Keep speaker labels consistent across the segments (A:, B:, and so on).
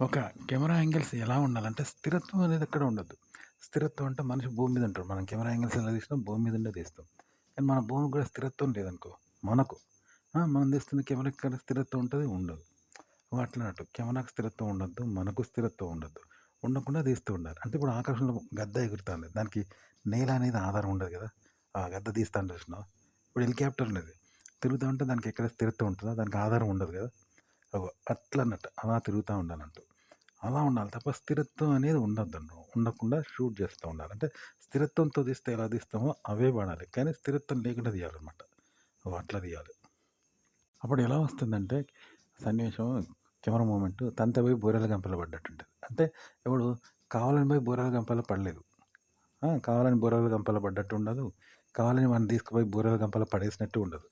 A: ఒక camera angles ఎలా ఉండాలంటే స్థిరత్వం అనేది ఎక్కడ ఉండద్దు. స్థిరత్వం అంటే మనిషి భూమి మీద ఉంటాడు. మనం కెమెరా యాంగిల్స్ ఎలా తీసినా భూమి మీద ఉండే తీస్తాం. కానీ మన భూమికి కూడా స్థిరత్వం లేదనుకో మనకు. మనం తీస్తున్న కెమెరాకి కానీ స్థిరత్వం ఉంటది? ఉండదు. అట్లన్నట్టు కెమెరాకి స్థిరత్వం ఉండద్దు. మనకు స్థిరత్వం ఉండద్దు. ఉండకుండా తీస్తూ ఉండాలి. అంటే ఇప్పుడు ఆకాశంలో గద్ద ఎగురుతాంది. దానికి నేల అనేది ఆధారం ఉండదు కదా! ఆ గద్ద తీస్తాను చూసినావా? ఇప్పుడు హెలికాప్టర్ ఉన్నది. తిరుగుతా ఉంటే దానికి ఎక్కడ స్థిరత్వం ఉంటదా? దానికి ఆధారం ఉండదు కదా! అగో అట్లన్నట్టు. అలా తిరుగుతా ఉండాలంటూ. అలా ఉండాలి తప్ప స్థిరత్వం అనేది ఉండొద్దండి. ఉండకుండా షూట్ చేస్తూ ఉండాలి. అంటే స్థిరత్వంతో తీస్తే ఎలా తీస్తామో అవే వాడాలి. కానీ స్థిరత్వం లేకుండా తీయాలనమాట. అట్లా తీయాలి. అప్పుడు ఎలా వస్తుందంటే సన్నివేశం కెమెరా మూవ్‌మెంట్ తంత పోయి బూరెల గంపలో పడ్డట్టుంటది. అంటే ఎవడు కావాలని పోయి బూరెల గంపలో పడలేదు. కావాలని బూరెల గంపలో పడ్డట్టు ఉండదు. కావాలని వాడిని తీసుకుపోయి బూరెల గంపలో పడేసినట్టు ఉండదు.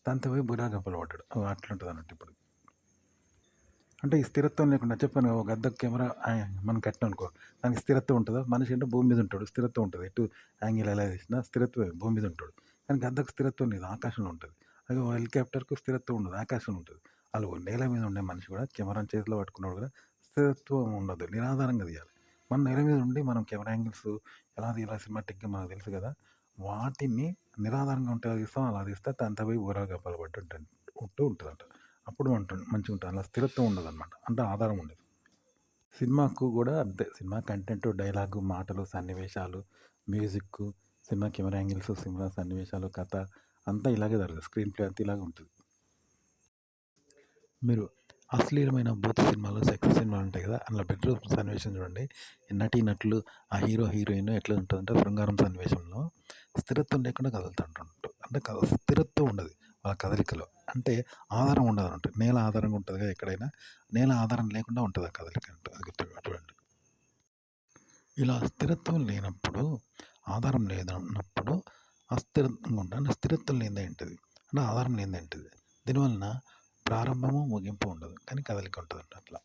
A: తంత పోయి బూరెల గంపలో పడ్డాడు. అట్లుంటదన్నట్టు ఇప్పుడు. అంటే ఈ స్థిరత్వం లేకుండా చెప్పాను కదా! ఒక గద్దకు కెమెరా మనం కట్టినామనుకో దానికి స్థిరత్వం ఉంటదా? మనిషి అంటే భూమి మీద ఉంటాడు. స్థిరత్వం ఉంటది. ఎటు యాంగిల్ ఎలా తీసినా స్థిరత్వమే భూమి మీద ఉంటాడు. కానీ గద్దకు స్థిరత్వం లేదు. ఆకాశంలో ఉంటది. అదే హెలికాప్టర్‌కు స్థిరత్వం ఉండదు. ఆకాశంలో ఉంటది. నేల మీద ఉండే మనిషి కూడా కెమెరాని చేతిలో పట్టుకున్నప్పుడు కూడా స్థిరత్వం ఉండదు. నిరాధారంగా తీయాలి. మనం నేల మీద ఉండి మనం కెమెరా యాంగిల్స్ ఎలా తీయాలి సినిమాటిక్‌గా మనకు తెలుసు కదా! వాటిని నిరాధారంగా ఉంటే ఎలా తీస్తాం అలా తీస్తే తంతా పోయి ఊరల గంపలో పట్టి ఉంటదంట. అప్పుడు మంచిగుంటది. అలా స్థిరత్వం ఉండదనమాట. అంటే ఆధారం ఉండదు. సినిమాకు గూడా అంతే. సినిమా కంటెంట్, డైలాగు, మాటలు, సన్నివేశాలు, music, cinema camera angles, cinema సన్నివేశాలు, కథ అంతా ఇలాగే జరుగుతది. స్క్రీన్ ప్లే అంతా ఇలాగే ఉంటది. మీరు అశ్లీలమైన బూతు సినిమాలు, సెక్స్ సినిమాలుంటాయి గదా! అందులో బెడ్‌రూమ్ సన్నివేశం చూడండి. నటీనటులు, ఆ హీరో, హీరోయిన్ ఎట్లా ఉంటదంటే శృంగారం సన్నివేశంలో స్థిరత్వం లేకుండా కదులుతుంటుంటారు. అంటే స్థిరత్వం ఉండదు వాళ్ళ కదలికలో. అంటే ఆధారం ఉండదన్నట్టు. నేల ఆధారంగా ఉంటది కదా! ఎక్కడైనా. నేల ఆధారం లేకుండా ఉంటది ఆ కదలిక అది చూడండి. ఇలా స్థిరత్వం లేనప్పుడు, ఆధారం లేదన్నప్పుడు అస్థిరంగా ఉంటాయి. అంటే స్థిరత్వం లేనిదేంటిది? అంటే ఆధారం లేనిదేంటిది? దీనివలన ప్రారంభము, ముగింపు ఉండదు. కానీ కదలిక ఉంటదంట అట్లా.